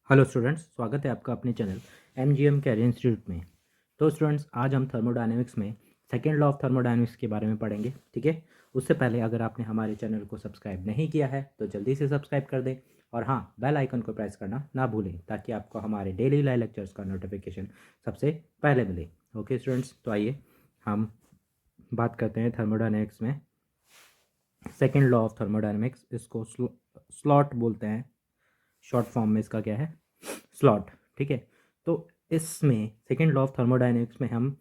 Hello students, स्वागत है आपका अपने चैनल एमजीएम कैरियर इंस्टीट्यूट में। तो स्टूडेंट्स, आज हम थर्मोडायनेमिक्स में सेकेंड लॉ ऑफ थर्मोडायनेमिक्स के बारे में पढ़ेंगे। ठीक है, उससे पहले अगर आपने हमारे चैनल को सब्सक्राइब नहीं किया है तो जल्दी से सब्सक्राइब कर दें और हाँ, बेल आइकन को प्रेस करना ना भूलें ताकि आपको हमारे डेली लाइव लेक्चर्स का नोटिफिकेशन सबसे पहले मिले। ओके स्टूडेंट्स, तो आइए हम बात करते हैं थर्मोडायनेमिक्स में सेकेंड लॉ ऑफ थर्मोडायनेमिक्स। इसको स्लॉट बोलते हैं, शॉर्ट फॉर्म में इसका क्या है, स्लॉट। ठीक है, तो इसमें सेकेंड लॉ ऑफ थर्मोडायनेमिक्स में हम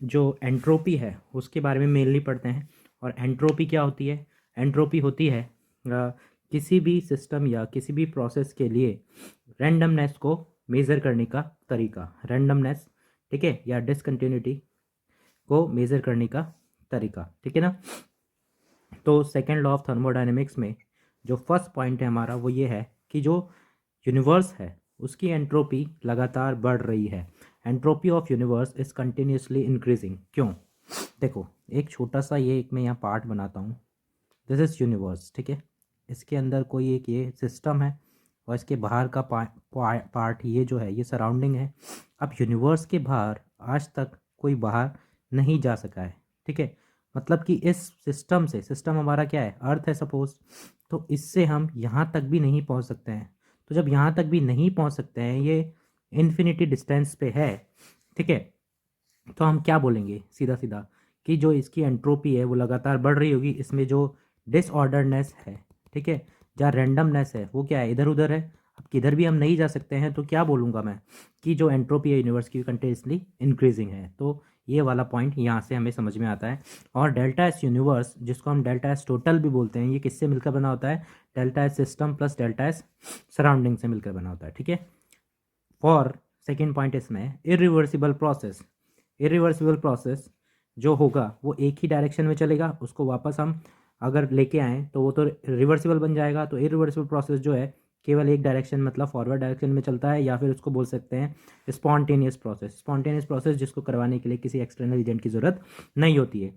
जो एंट्रोपी है उसके बारे में मेनली पढ़ते हैं। और एंट्रोपी क्या होती है? एंट्रोपी होती है किसी भी सिस्टम या किसी भी प्रोसेस के लिए रैंडमनेस को मेज़र करने का तरीका, रैंडमनेस, ठीक है, या डिसकंटिन्यूटी को मेज़र करने का तरीका। ठीक है ना। तो सेकेंड लॉ ऑफ थर्मोडायनेमिक्स में जो फर्स्ट पॉइंट है हमारा वो ये है कि जो यूनिवर्स है उसकी एंट्रोपी लगातार बढ़ रही है। Entropy of universe is continuously increasing. क्यों? देखो, एक छोटा सा ये एक मैं यहाँ पार्ट बनाता हूँ। दिस इज यूनिवर्स, ठीक है। इसके अंदर कोई एक ये सिस्टम है और इसके बाहर का पार्ट ये जो है ये सराउंडिंग है। अब यूनिवर्स के बाहर आज तक कोई बाहर नहीं जा सका है। ठीक है, मतलब कि इस सिस्टम से, सिस्टम हमारा क्या है, अर्थ है सपोज, तो इससे हम यहाँ तक भी नहीं पहुँच सकते हैं। तो जब यहाँ तक भी नहीं पहुँच सकते हैं, ये इन्फिनिटी डिस्टेंस पे है, ठीक है, तो हम क्या बोलेंगे सीधा सीधा कि जो इसकी एंट्रोपी है वो लगातार बढ़ रही होगी। इसमें जो डिसऑर्डरनेस है, ठीक है, जहाँ रैंडमनेस है वो क्या है, इधर उधर है। अब किधर भी हम नहीं जा सकते हैं तो क्या बोलूँगा मैं कि जो एंट्रोपी है यूनिवर्स की कंटिन्यूसली इंक्रीजिंग है। तो ये वाला पॉइंट यहाँ से हमें समझ में आता है। और डेल्टा एस यूनिवर्स, जिसको हम डेल्टा एस टोटल भी बोलते हैं, ये किससे मिलकर बना होता है? Delta S system plus delta S surrounding से मिलकर बना होता है। ठीक है। फॉर सेकेंड पॉइंट इसमें इरिवर्सिबल प्रोसेस। इरिवर्सिबल प्रोसेस जो होगा वो एक ही डायरेक्शन में चलेगा, उसको वापस हम अगर लेके आएँ तो वो तो रिवर्सिबल बन जाएगा। तो इरिवर्सिबल प्रोसेस जो है केवल एक डायरेक्शन, मतलब फॉरवर्ड डायरेक्शन में चलता है, या फिर उसको बोल सकते हैं स्पॉन्टेनियस प्रोसेस। स्पॉन्टेनियस प्रोसेस जिसको करवाने के लिए किसी एक्सटर्नल एजेंट की ज़रूरत नहीं होती है।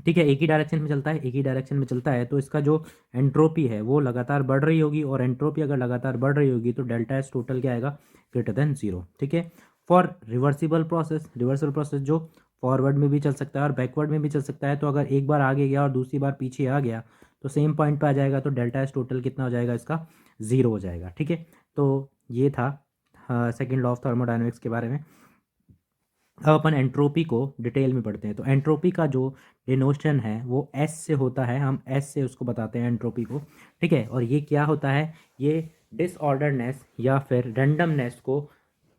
ठीक है, एक ही डायरेक्शन में चलता है, एक ही डायरेक्शन में चलता है, तो इसका जो एंट्रोपी है वो लगातार बढ़ रही होगी। और एंट्रोपी अगर लगातार बढ़ रही होगी तो डेल्टा एस टोटल क्या आएगा? Greater than zero. ठीक है। For reversible process, reversal process जो फॉरवर्ड में भी चल सकता है और बैकवर्ड में भी चल सकता है, तो अगर एक बार आगे गया और दूसरी बार पीछे आ गया तो सेम पॉइंट पे आ जाएगा, तो डेल्टा एस टोटल कितना हो जाएगा? इसका ज़ीरो हो जाएगा। ठीक है, तो ये था सेकेंड लॉ ऑफ थर्मोडायनेमिक्स के बारे में। अब अपन एंट्रोपी को डिटेल में पढ़ते हैं। तो एंट्रोपी का जो डिनोशन है वो एस से होता है, हम एस से उसको बताते हैं एंट्रोपी को। ठीक है, और ये क्या होता है? ये डिसऑर्डरनेस या फिर रैंडमनेस को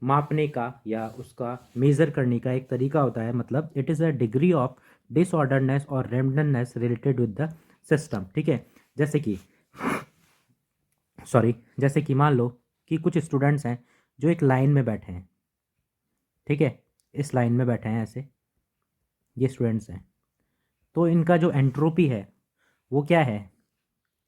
मापने का या उसका मेज़र करने का एक तरीका होता है। मतलब it is a degree of disorderness और randomness related with the system. ठीक है, जैसे कि जैसे कि मान लो कि कुछ स्टूडेंट्स हैं जो एक लाइन में बैठे हैं। ठीक है, इस लाइन में बैठे हैं ऐसे, ये स्टूडेंट्स हैं। तो इनका जो एंट्रोपी है वो क्या है?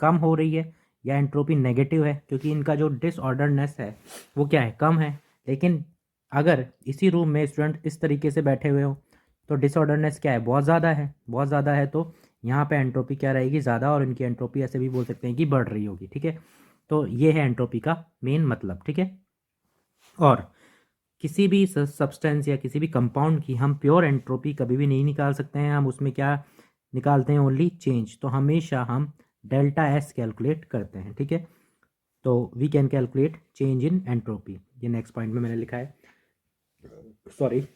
कम हो रही है, या एंट्रोपी नेगेटिव है, क्योंकि इनका जो डिसऑर्डरनेस है वो क्या है? कम है। लेकिन अगर इसी रूम में स्टूडेंट इस तरीके से बैठे हुए हो तो डिसऑर्डरनेस क्या है? बहुत ज़्यादा है, बहुत ज़्यादा है। तो यहाँ पे एंट्रोपी क्या रहेगी? ज़्यादा, और इनकी एंट्रोपी ऐसे भी बोल सकते हैं कि बढ़ रही होगी। ठीक है, तो ये है एंट्रोपी का मेन मतलब। ठीक है, और किसी भी सब्सटेंस या किसी भी कंपाउंड की हम प्योर एंट्रोपी कभी भी नहीं निकाल सकते हैं। हम उसमें क्या निकालते हैं? Only change. तो हमेशा हम डेल्टा एस कैलकुलेट करते हैं। ठीक है, तो we can calculate change in entropy. ये नेक्स्ट पॉइंट में मैंने लिखा है, सॉरी।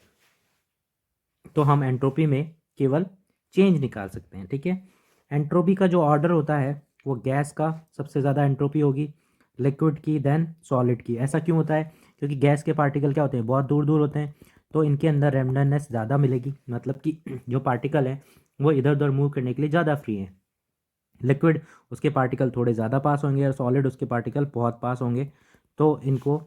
तो हम एंट्रोपी में केवल चेंज निकाल सकते हैं। ठीक है, एंट्रोपी का जो ऑर्डर होता है वो गैस का सबसे ज़्यादा एंट्रोपी होगी, लिक्विड की, देन सॉलिड की। ऐसा क्यों होता है? क्योंकि गैस के पार्टिकल क्या होते हैं? बहुत दूर दूर होते हैं, तो इनके अंदर रैंडमनेस ज़्यादा मिलेगी। मतलब कि जो पार्टिकल है वो इधर उधर मूव करने के लिए ज़्यादा फ्री है। लिक्विड, उसके पार्टिकल थोड़े ज़्यादा पास होंगे, और सॉलिड उसके पार्टिकल बहुत पास होंगे, तो इनको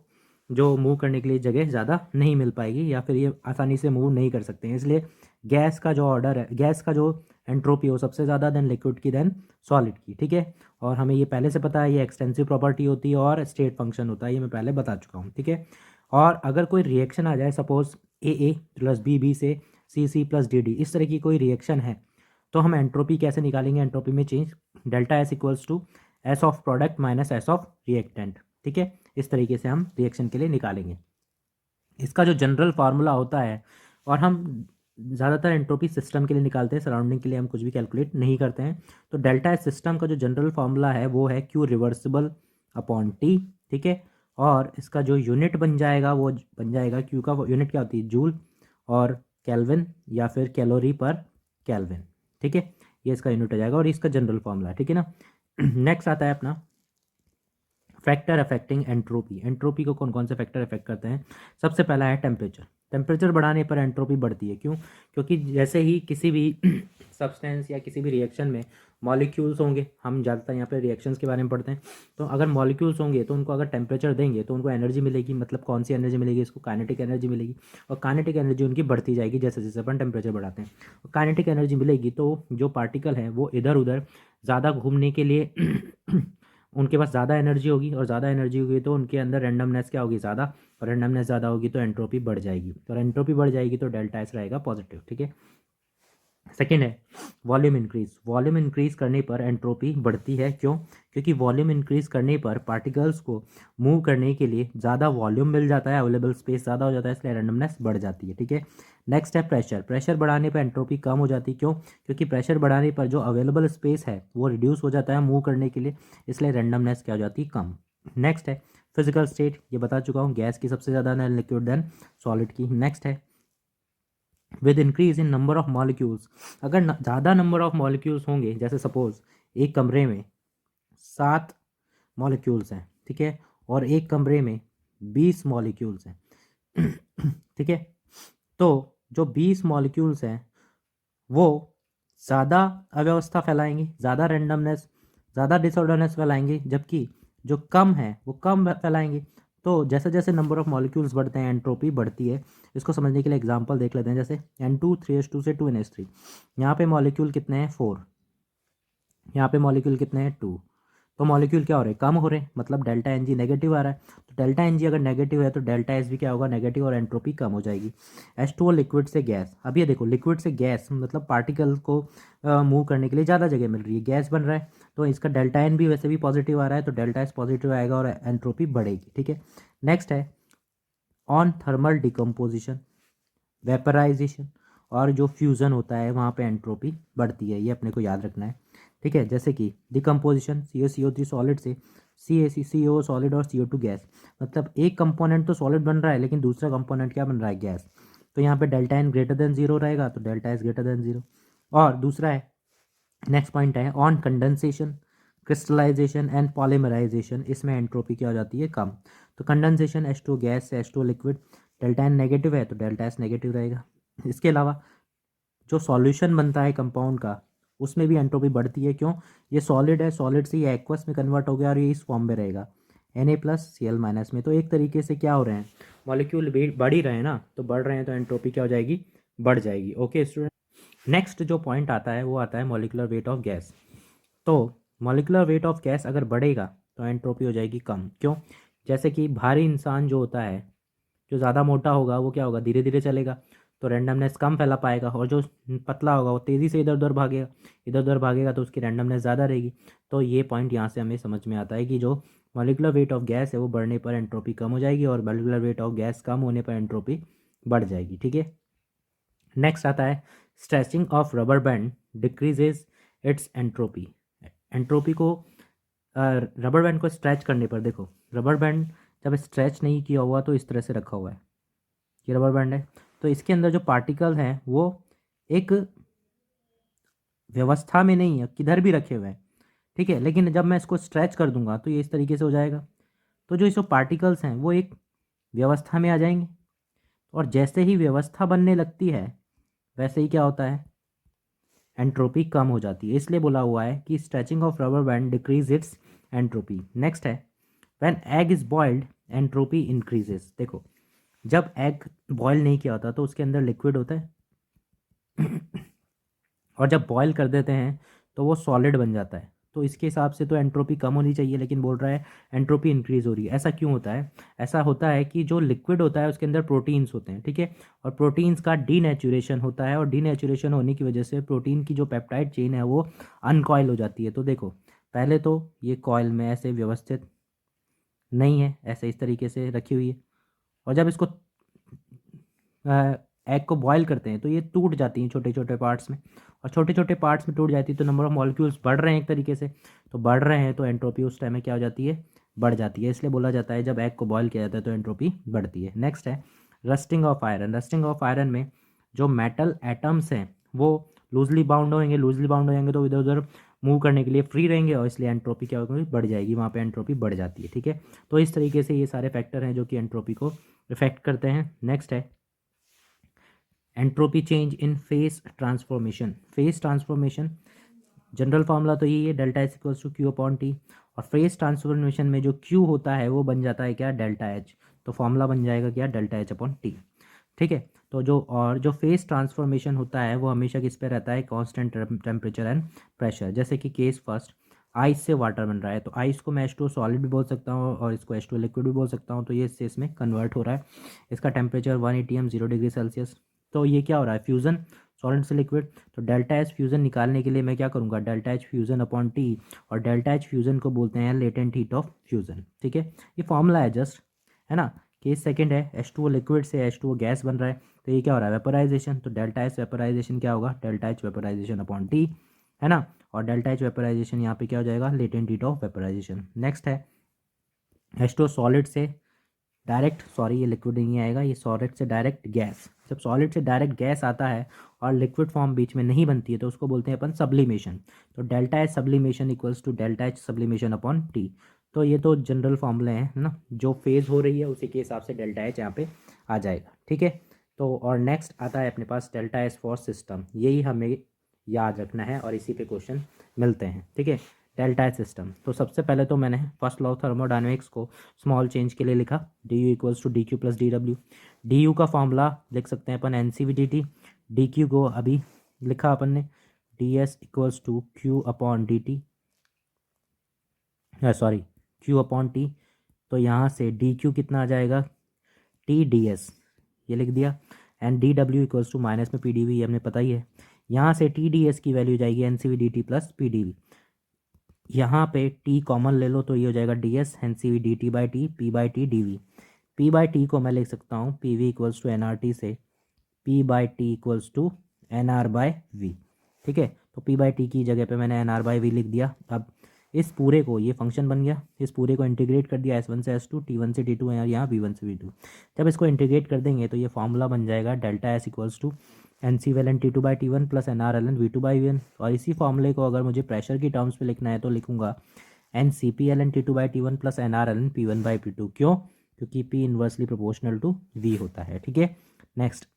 जो मूव करने के लिए जगह ज़्यादा नहीं मिल पाएगी, या फिर ये आसानी से मूव नहीं कर सकते हैं। इसलिए गैस का जो ऑर्डर है, गैस का जो एंट्रोपी हो सबसे ज़्यादा, देन लिक्विड की, देन सॉलिड की। ठीक है, और हमें ये पहले से पता है, ये एक्सटेंसिव प्रॉपर्टी होती है और स्टेट फंक्शन होता है, ये मैं पहले बता चुका हूँ। ठीक है, और अगर कोई रिएक्शन आ जाए, सपोज ए प्लस बी से सी प्लस डी इस तरह की कोई रिएक्शन है, तो हम एंट्रोपी कैसे निकालेंगे? एंट्रोपी में change delta S equals to S of product minus S of reactant. ठीक है, इस तरीके से हम रिएक्शन के लिए निकालेंगे। इसका जो जनरल फार्मूला होता है, और हम ज़्यादातर एंट्रोपी सिस्टम के लिए निकालते हैं, सराउंडिंग के लिए हम कुछ भी कैलकुलेट नहीं करते हैं। तो डेल्टा एस सिस्टम का जो जनरल फार्मूला है वो है क्यू रिवर्सिबल अपॉन टी, ठीक है। और इसका जो यूनिट बन जाएगा वो बन जाएगा, क्यू का यूनिट क्या होती है, जूल और केल्विन या फिर कैलोरी पर केल्विन, ठीक है। ये इसका यूनिट हो जाएगा और इसका जनरल फार्मूला, ठीक है ना। नेक्स्ट आता है अपना फैक्टर अफेक्टिंग एंट्रोपी। एंट्रोपी को कौन कौन से फैक्टर अफेक्ट करते हैं। सबसे पहला है टेम्परेचर। टेम्परेचर बढ़ाने पर एंट्रोपी बढ़ती है, क्यों? क्योंकि जैसे ही किसी भी सब्सटेंस या किसी भी रिएक्शन में मॉलिक्यूल्स होंगे, हम ज़्यादातर यहाँ पे रिएक्शंस के बारे में पढ़ते हैं, तो अगर मॉलिक्यूल्स होंगे तो उनको अगर टेम्परेचर देंगे तो उनको एनर्जी मिलेगी। मतलब कौन सी एनर्जी मिलेगी, इसको काइनेटिक एनर्जी मिलेगी। और काइनेटिक एनर्जी उनकी बढ़ती जाएगी जैसे जैसे अपन टेम्परेचर बढ़ाते हैं। और काइनेटिक एनर्जी मिलेगी तो जो पार्टिकल हैं वो इधर उधर ज़्यादा घूमने के लिए उनके पास ज़्यादा एनर्जी होगी, और ज़्यादा एनर्जी होगी तो उनके अंदर रैंडमनेस क्या होगी, ज़्यादा। और रैंडमनेस ज़्यादा होगी तो एंट्रोपी बढ़ जाएगी, और एंट्रोपी बढ़ जाएगी तो डेल्टा एस रहेगा पॉजिटिव, ठीक है। सेकेंड है वॉल्यूम इंक्रीज। वॉल्यूम इंक्रीज करने पर एंट्रोपी बढ़ती है, क्यों? क्योंकि वॉल्यूम इंक्रीज करने पर पार्टिकल्स को मूव करने के लिए ज़्यादा वॉल्यूम मिल जाता है, अवेलेबल स्पेस ज़्यादा हो जाता है, इसलिए रैंडमनेस बढ़ जाती है, ठीक है। नेक्स्ट है प्रेशर। प्रेशर बढ़ाने पर एंट्रोपी कम हो जाती है, क्यों? क्योंकि प्रेशर बढ़ाने पर जो अवेलेबल स्पेस है वो रिड्यूस हो जाता है मूव करने के लिए, इसलिए रैंडमनेस क्या हो जाती है, कम। नेक्स्ट है फिजिकल स्टेट, ये बता चुका हूँ, गैस की सबसे ज़्यादा देन लिक्विड देन सॉलिड की। नेक्स्ट है with increase in number of molecules. अगर ज़्यादा नंबर ऑफ मॉलिक्यूल्स होंगे, जैसे सपोज एक कमरे में 7 मॉलिक्यूल्स हैं, ठीक है, और एक कमरे में 20 मॉलिक्यूल्स हैं ठीक है, तो जो 20 मॉलिक्यूल्स हैं वो ज़्यादा अव्यवस्था फैलाएंगे, ज़्यादा रैंडमनेस, ज़्यादा डिसऑर्डरनेस फैलाएंगे, जबकि जो कम है वो कम फैलाएंगे। तो जैसे जैसे नंबर ऑफ मॉलिक्यूल्स बढ़ते हैं एंट्रोपी बढ़ती है। इसको समझने के लिए एग्जांपल देख लेते हैं, जैसे N2 3s2 से 2n3। यहाँ पे मॉलिक्यूल कितने हैं, 4। यहाँ पे मॉलिक्यूल कितने हैं, 2। तो मॉलिक्यूल क्या हो रहे हैं, कम हो रहे हैं, मतलब डेल्टा एन जी नेगेटिव आ रहा है। तो डेल्टा एन जी अगर नेगेटिव है तो डेल्टा एस भी क्या होगा, नेगेटिव, और एंट्रोपी कम हो जाएगी। H2O लिक्विड से गैस। अब ये देखो, लिक्विड से गैस मतलब पार्टिकल को मूव करने के लिए ज़्यादा जगह मिल रही है, गैस बन रहा है, तो इसका डेल्टा एन भी वैसे भी पॉजिटिव आ रहा है, तो डेल्टा एस पॉजिटिव आएगा और एंट्रोपी बढ़ेगी, ठीक है। नेक्स्ट है ऑन थर्मल डिकम्पोजिशन, वेपराइजेशन और जो फ्यूज़न होता है वहाँ पे एंट्रोपी बढ़ती है, ये अपने को याद रखना है, ठीक है। जैसे कि डिकम्पोजिशन, CO3 सॉलिड से CO सॉलिड और CO2 गैस। मतलब एक कंपोनेंट तो सॉलिड बन रहा है लेकिन दूसरा कंपोनेंट क्या बन रहा है, गैस। तो यहाँ पे डेल्टा एन ग्रेटर देन 0 रहेगा, तो डेल्टा एस ग्रेटर देन 0। और दूसरा है, नेक्स्ट पॉइंट है on condensation, crystallization and polymerization. इसमें एंट्रोपी क्या हो जाती है, कम। तो कंडेंसेशन H2 गैस से H2 liquid, delta N negative है तो डेल्टा एस नेगेटिव रहेगा। इसके अलावा जो सॉल्यूशन बनता है कंपाउंड का, उसमें भी एंट्रोपी बढ़ती है, क्यों? ये सॉलिड है, सॉलिड से ये एक्वस में कन्वर्ट हो गया और ये इस फॉर्म में रहेगा Na+Cl- में। तो एक तरीके से क्या हो रहे हैं, मॉलिक्यूल बढ़ ही रहे हैं ना, तो बढ़ रहे हैं तो एंट्रोपी क्या हो जाएगी, बढ़ जाएगी। ओके स्टूडेंट, नेक्स्ट जो पॉइंट आता है वो आता है मॉलिकुलर वेट ऑफ गैस। तो मॉलिकुलर वेट ऑफ गैस अगर बढ़ेगा तो एंट्रोपी हो जाएगी कम, क्यों? जैसे कि भारी इंसान जो होता है, जो ज़्यादा मोटा होगा वो क्या होगा, धीरे धीरे चलेगा, तो रैंडमनेस कम फैला पाएगा। और जो पतला होगा वो तेज़ी से इधर उधर भागेगा, इधर उधर भागेगा तो उसकी रैंडमनेस ज़्यादा रहेगी। तो ये पॉइंट यहाँ से हमें समझ में आता है कि जो मॉलिकुलर वेट ऑफ गैस है वो बढ़ने पर एंट्रोपी कम हो जाएगी, और मॉलिकुलर वेट ऑफ गैस कम होने पर एंट्रोपी बढ़ जाएगी, ठीक है। नेक्स्ट आता है stretching of rubber band decreases it's entropy. Entropy को रबर बैंड को स्ट्रेच करने पर, देखो रबर बैंड जब स्ट्रेच नहीं किया हुआ तो इस तरह से रखा हुआ है, ये रबर बैंड है, तो इसके अंदर जो पार्टिकल हैं वो एक व्यवस्था में नहीं है, किधर भी रखे हुए हैं, ठीक है। लेकिन जब मैं इसको स्ट्रेच कर दूंगा तो ये इस तरीके से हो जाएगा, तो जो इसमें पार्टिकल्स हैं वो एक व्यवस्था में आ जाएंगे, और जैसे ही व्यवस्था बनने लगती है वैसे ही क्या होता है, एंट्रोपी कम हो जाती है। इसलिए बोला हुआ है कि stretching of rubber band decrease its entropy. Next है when egg is boiled entropy increases. देखो जब एग बॉयल नहीं किया होता तो उसके अंदर लिक्विड होता है और जब बॉयल कर देते हैं तो वो सॉलिड बन जाता है। तो इसके हिसाब से तो एंट्रोपी कम होनी चाहिए, लेकिन बोल रहा है एंट्रोपी इंक्रीज हो रही है। ऐसा क्यों होता है? ऐसा होता है कि जो लिक्विड होता है उसके अंदर प्रोटीन्स होते हैं, ठीक है, और प्रोटीन्स का डीनेचुरेशन होता है, और डीनेचुरेशन होने की वजह से प्रोटीन की जो पेप्टाइड चेन है वो अनकॉयल हो जाती है। तो देखो पहले तो ये कॉयल में ऐसे व्यवस्थित नहीं है, ऐसे इस तरीके से रखी हुई है। और जब इसको एग को बॉयल करते हैं तो ये टूट जाती हैं छोटे छोटे पार्ट्स में, और छोटे छोटे पार्ट्स में टूट जाती है तो नंबर ऑफ मॉलिक्यूल्स बढ़ रहे हैं एक तरीके से, तो बढ़ रहे हैं तो एंट्रोपी उस टाइम में क्या हो जाती है, बढ़ जाती है। इसलिए बोला जाता है जब एग को बॉयल किया जाता है तो एंट्रोपी बढ़ती है। नेक्स्ट है rusting of iron. Rusting of iron में जो मेटल एटम्स हैं वो लूजली बाउंड होंगे, लूजली बाउंड हो जाएंगे तो इधर उधर मूव करने के लिए फ्री रहेंगे, और इसलिए एंट्रोपी क्या होगी, बढ़ जाएगी, वहाँ पे एंट्रोपी बढ़ जाती है। ठीक है, तो इस तरीके से ये सारे फैक्टर हैं जो कि एंट्रोपी को इफेक्ट करते हैं। नेक्स्ट है entropy change in phase transformation. Phase transformation general formula तो यही है, delta H equals to Q upon T, और फेस ट्रांसफॉर्मेशन में जो क्यू होता है वो बन जाता है क्या, डेल्टा एच, तो फार्मूला बन जाएगा क्या, डेल्टा एच अपॉन टी। ठीक है, तो जो फेस ट्रांसफॉर्मेशन होता है वो हमेशा किस पे रहता है, कांस्टेंट टेम्परेचर एंड प्रेशर। जैसे कि केस फर्स्ट आइस से वाटर बन रहा है, तो आइस को मैं H2O सॉलिड भी बोल सकता हूँ और इसको H2O लिक्विड भी बोल सकता हूँ, तो ये इससे इसमें कन्वर्ट हो रहा है। इसका टेम्परेचर 1 atm 0 डिग्री सेल्सियस। तो ये क्या हो रहा है, फ्यूज़न सॉलिड से लिक्विड। तो डेल्टा एच फ्यूज़न निकालने के लिए मैं क्या करूँगा, delta H fusion upon T, और डेल्टा एच फ्यूज़न को बोलते हैं लेटेंट हीट ऑफ फ्यूज़न। ठीक है, ये फॉर्मूला है जस्ट, है ना। केस सेकंड है H2O लिक्विड से H2O गैस बन रहा है, तो ये क्या हो रहा है, वेपोराइजेशन। तो डेल्टा एच वेपोराइजेशन क्या होगा, delta H vaporisation upon T, है ना। और डेल्टा एच वेपोराइजेशन यहाँ पे क्या हो जाएगा, latent heat of vaporisation. Next है H2O सॉलिड से डायरेक्ट, सॉरी ये लिक्विड नहीं आएगा, ये सॉलिड से डायरेक्ट गैस। जब सॉलिड से डायरेक्ट गैस आता है और लिक्विड फॉर्म बीच में नहीं बनती है तो उसको बोलते हैं अपन सब्लिमेशन। तो delta H sublimation equals to delta H sublimation upon T. तो ये तो जनरल फॉर्मूले हैं, है ना, जो फेज हो रही है उसी के हिसाब से डेल्टा एच यहाँ पे आ जाएगा। ठीक है, तो और नेक्स्ट आता है अपने पास डेल्टा एच फॉर सिस्टम, यही हमें याद रखना है और इसी पे क्वेश्चन मिलते हैं। ठीक है, डेल्टा एच सिस्टम, तो सबसे पहले तो मैंने फर्स्ट लॉ ऑफ थर्मोडायनेमिक्स को स्मॉल चेंज के लिए लिखा, D U equals to D Q plus D W. D U का फॉर्मूला लिख सकते हैं अपन N C V D T, D Q को अभी लिखा अपन ने, D S equals to Q upon D T, sorry Q upon T. तो यहाँ से डी क्यू कितना आ जाएगा, टी डी एस, ये लिख दिया। And D W equals to minus में पी डी वी, ये हमने पता ही है। यहाँ से टी डी एस की वैल्यू जाएगी N C V D T plus P D V. यहाँ पे टी कॉमन ले लो तो ये हो जाएगा D S N C V D T by T, P by T D V. P by T को मैं लिख सकता हूँ P V equals to N R T से P by T equals to N R by V. ठीक है, तो P by T की जगह पे मैंने एन आर बाई वी लिख दिया। अब इस पूरे को, ये फंक्शन बन गया, इस पूरे को इंटीग्रेट कर दिया S1 से S2, T1 से T2 है और यहाँ V1 से V2। जब इसको इंटीग्रेट कर देंगे तो ये फॉर्मूला बन जाएगा delta S equals to N C V L N T2 by T1 plus N R L N V2 by V1। और इसी फॉर्मूले को अगर मुझे प्रेशर की टर्म्स पे लिखना है तो लिखूंगा N C P L N T2 by T1 plus N R L N P1 by P2। क्यों, क्योंकि P inversely proportional to V होता है। ठीक है, नेक्स्ट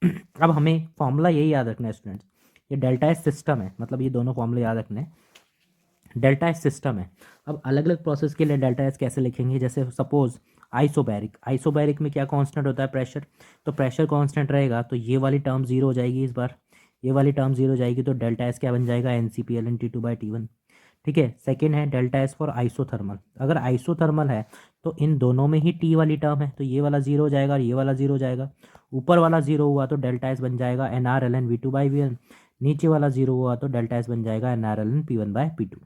अब हमें फॉर्मूला यही याद रखना है स्टूडेंट्स, ये डेल्टा एस सिस्टम है, मतलब ये दोनों फॉर्मूले याद रखने हैं। डेल्टा एस सिस्टम है, अब अलग अलग प्रोसेस के लिए डेल्टा एस कैसे लिखेंगे, जैसे सपोज आइसोबैरिक, आइसोबैरिक में क्या कांस्टेंट होता है, प्रेशर। तो प्रेशर कांस्टेंट रहेगा तो ये वाली टर्म जीरो हो जाएगी, इस बार ये वाली टर्म जीरो हो जाएगी, तो डेल्टा एस क्या बन जाएगा, N C P L N T two by T one. ठीक है, सेकेंड है डेल्टा एस फॉर आइसोथर्मल। अगर आइसोथर्मल है तो इन दोनों में ही टी वाली टर्म है, तो ये वाला जीरो हो जाएगा और ये वाला जीरो हो जाएगा। ऊपर वाला जीरो हुआ तो डेल्टा एस बन जाएगा N R L N V two by V one, नीचे वाला जीरो हुआ तो डेल्टा एस बन जाएगा N R L N P one by P two.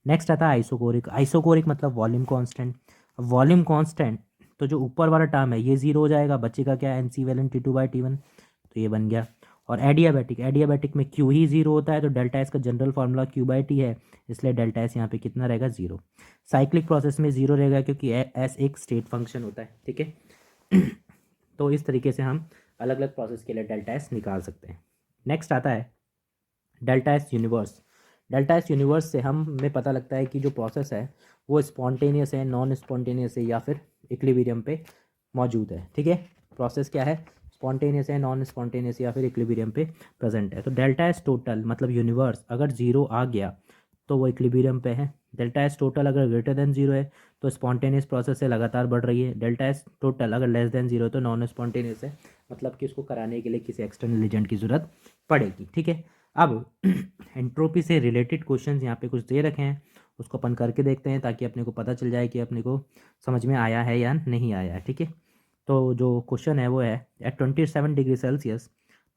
Next आता है आइसोकोरिक। आइसोकोरिक मतलब वॉल्यूम कांस्टेंट। अब वॉल्यूम कांस्टेंट, तो जो ऊपर वाला टर्म है ये जीरो हो जाएगा, बचेगा क्या, N C V L N T two by T one, तो ये बन गया। और एडियाबैटिक, एडियाबैटिक में क्यू ही जीरो होता है तो डेल्टा एस का general formula Q by T है, इसलिए डेल्टा एस यहाँ पे कितना रहेगा, जीरो। साइक्लिक प्रोसेस में जीरो रहेगा क्योंकि एस एक स्टेट फंक्शन होता है। ठीक है तो इस तरीके से हम अलग अलग प्रोसेस के लिए डेल्टा एस निकाल सकते हैं। नेक्स्ट आता है delta S universe. Delta S universe से हमें पता लगता है कि जो प्रोसेस है वो स्पॉन्टेनियस है, नॉन स्पॉन्टेनियस है या फिर इक्विलिब्रियम पे मौजूद है। ठीक है, प्रोसेस क्या है, स्पॉन्टेनियस है, नॉन स्पॉन्टेनियस या फिर इक्विलिब्रियम पे प्रेजेंट है। तो डेल्टा एस टोटल मतलब यूनिवर्स अगर जीरो आ गया तो वो इक्विलिब्रियम पे है। डेल्टा एस टोटल अगर ग्रेटर देन जीरो है तो स्पॉन्टेनियस प्रोसेस से लगातार बढ़ रही है। डेल्टा एस टोटल अगर लेस देन जीरो है तो नॉन स्पॉन्टेनियस है, मतलब कि उसको कराने के लिए किसी एक्सटर्नल एजेंट की ज़रूरत पड़ेगी। ठीक है, अब एंट्रोपी से रिलेटेड क्वेश्चंस यहाँ पे कुछ दे रखे हैं, उसको अपन करके देखते हैं ताकि अपने को पता चल जाए कि अपने को समझ में आया है या नहीं आया है। ठीक है, तो जो क्वेश्चन है वो है at 27 degree Celsius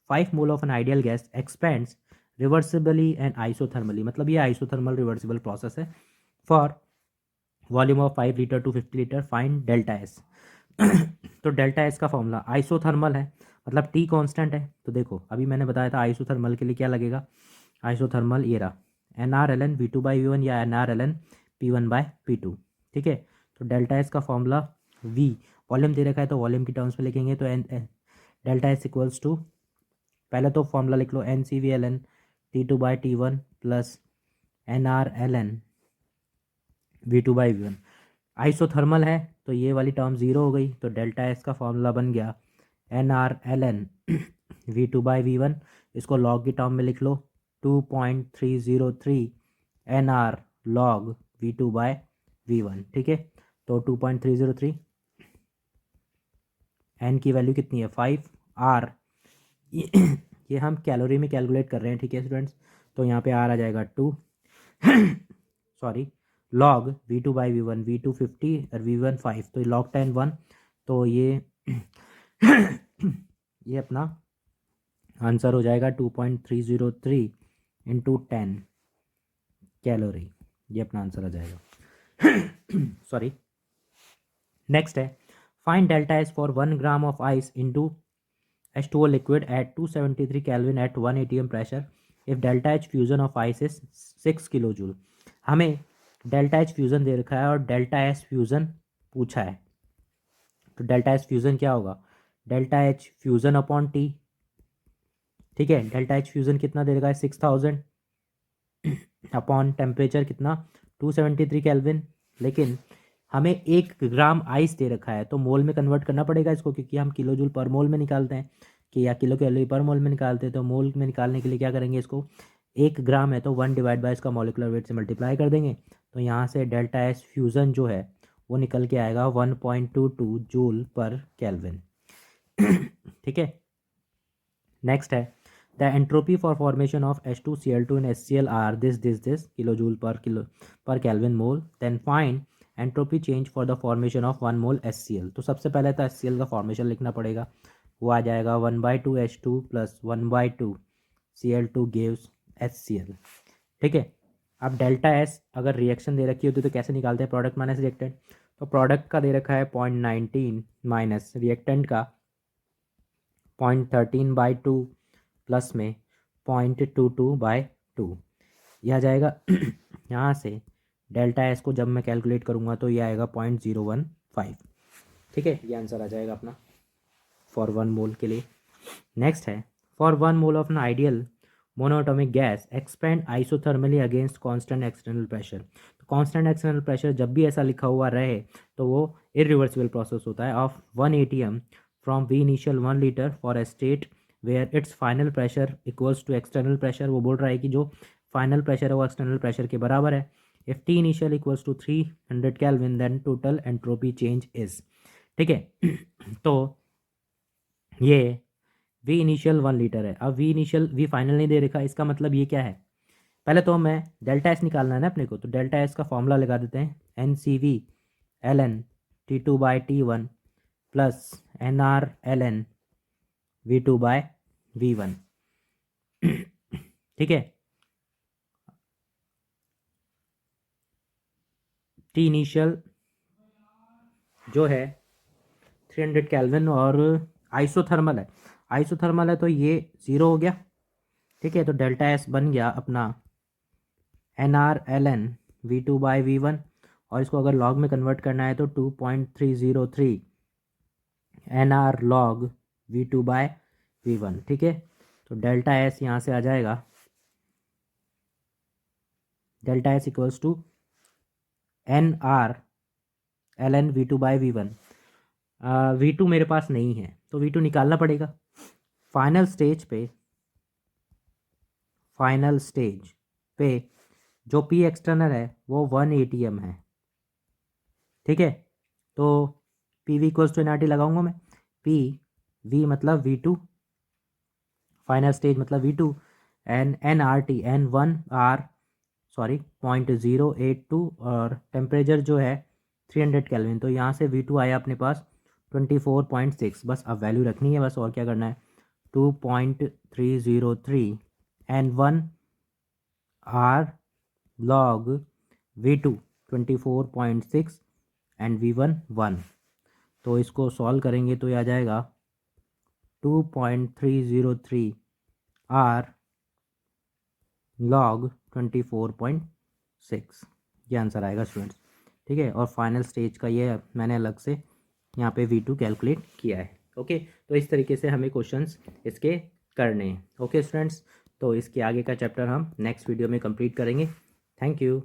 5 mole of an ideal gas expands reversibly and isothermally, मतलब ये आइसोथर्मल रिवर्सिबल प्रोसेस है, for volume of 5 litre to 50 litre, find delta S. तो डेल्टा एस का फॉर्मूला आइसोथर्मल है, मतलब टी कांस्टेंट है। तो देखो अभी मैंने बताया था आइसोथर्मल के लिए क्या लगेगा, आइसोथर्मल ये रहा N R L N V two by V one या N R L N P one by P two. ठीक है, तो डेल्टा एस का फॉर्मूला वी, वॉल्यूम दे रखा है तो वॉल्यूम की टर्म्स में लिखेंगे, तो N delta S equals to, पहले तो फॉर्मूला लिख लो N C V L N T two by T one plus N R L N V two by V one. Isothermal है तो ये वाली टर्म ज़ीरो हो गई, तो डेल्टा एस का फॉर्मूला बन गया N R L N V two by V one, इसको लॉग की टर्म में लिख लो 2.303 N R log V two by V one. ठीक है, तो 2.303, एन की वैल्यू कितनी है 5, आर ये हम कैलोरी में कैलकुलेट कर रहे हैं। ठीक है स्टूडेंट्स, तो यहाँ पे आर आ जाएगा 2 sorry, log V two by V one, V two 50 और वी वन 5, तो लॉग 10 1, तो ये ये अपना आंसर हो जाएगा 2.303 इंटू 10 कैलोरी, ये अपना आंसर आ जाएगा। सॉरी, नेक्स्ट है find delta S for 1 gram of ice into H2O liquid at 273 Kelvin at 1 atm pressure if delta H fusion of ice is 6 kilojoule. हमें डेल्टा एच फ्यूज़न दे रखा है और delta S fusion पूछा है, तो delta H fusion क्या होगा, delta H fusion upon T. ठीक है, डेल्टा एच फ्यूज़न कितना दे रखा है 6000 अपॉन टेम्परेचर कितना 273 केल्विन, लेकिन हमें 1 ग्राम आइस दे रखा है तो मोल में कन्वर्ट करना पड़ेगा इसको, क्योंकि हम किलो जूल पर मोल में निकालते हैं कि या किलो कैलोरी पर मोल में निकालते हैं, तो मोल में निकालने के लिए क्या करेंगे, इसको 1 ग्राम है तो 1 डिवाइड बाय इसका मॉलिकुलर वेट से मल्टीप्लाई कर देंगे, तो यहाँ से डेल्टा एस फ्यूज़न जो है वो निकल के आएगा 1.22 जूल पर केल्विन। ठीक है, नेक्स्ट है the entropy for formation of H2Cl2 in HCl are this kilo per kelvin mole, then find entropy change for the formation of 1 mole HCl। तो सबसे पहले तो HCl का फॉर्मेशन लिखना पड़ेगा, वो आ जाएगा 1/2 H2 plus 1/2 Cl2 gives HCl। ठीक है, अब डेल्टा एस अगर रिएक्शन दे रखी होती तो कैसे निकालते हैं, प्रोडक्ट माइनस रिएक्टेंट, तो प्रोडक्ट का दे रखा है 0.19 माइनस रिएक्टेंट का 0.13/2 प्लस में 0.22/2, यह आ जाएगा। यहाँ से डेल्टा एस को जब मैं कैलकुलेट करूँगा तो ये आएगा 0.015। ठीक है, ये आंसर आ जाएगा अपना फॉर 1 मोल के लिए। नेक्स्ट है for 1 mole of an ideal monoatomic gas expand isothermally against constant external pressure. तो कांस्टेंट एक्सटर्नल प्रेशर जब भी ऐसा लिखा हुआ रहे तो वो इरिवर्सिबल प्रोसेस होता है of 1 atm from V initial 1 litre for a state where it's final pressure equals to external pressure. वो बोल रहा है कि जो फाइनल प्रेशर है वो एक्सटर्नल प्रेशर के बराबर है। If T initial equals to 300 kelvin then total entropy change is. ठीक है, तो ये वी इनिशियल 1 लीटर है, अब वी इनिशियल वी फाइनल नहीं दे रखा, इसका मतलब ये क्या है, पहले तो मैं डेल्टा एस निकालना है ना अपने को, तो डेल्टा एस का फॉर्मूला लगा देते हैं N C V L N T two by T one plus N R L N V two by V one. ठीक है, टी इनिशियल जो है 300 केल्विन और आइसोथर्मल है तो ये 0 हो गया। ठीक है, तो डेल्टा एस बन गया अपना N R L N V two by V one, और इसको अगर लॉग में कन्वर्ट करना है तो 2.303 N R log V two by V one. ठीक है, तो डेल्टा एस यहाँ से आ जाएगा, delta S equals to N R L N V two by V one. V two मेरे पास नहीं है तो वी टू निकालना पड़ेगा। फाइनल स्टेज पे जो पी एक्सटर्नल है वो 1 atm है। ठीक है, तो P V equals to N R T लगाऊंगा मैं, पी वी मतलब वी टू, फाइनल स्टेज मतलब V two, N N R T N 0.082 और टेम्परेचर जो है 300 केल्विन, तो यहाँ से वी टू आया अपने पास 24.6, बस अब वैल्यू रखनी है बस, और क्या करना है 2.303 N 1 R log V two 24.6 and V1 1। तो इसको सॉल्व करेंगे तो ये आ जाएगा 2.303 R log 24.6, ये आंसर आएगा स्टूडेंट्स। ठीक है, और फाइनल स्टेज का ये मैंने अलग से यहाँ पे V2 कैलकुलेट किया है। ओके, तो इस तरीके से हमें क्वेश्चंस इसके करने हैं। ओके स्टूडेंट्स, तो इसके आगे का चैप्टर हम नेक्स्ट वीडियो में कंप्लीट करेंगे। Thank you.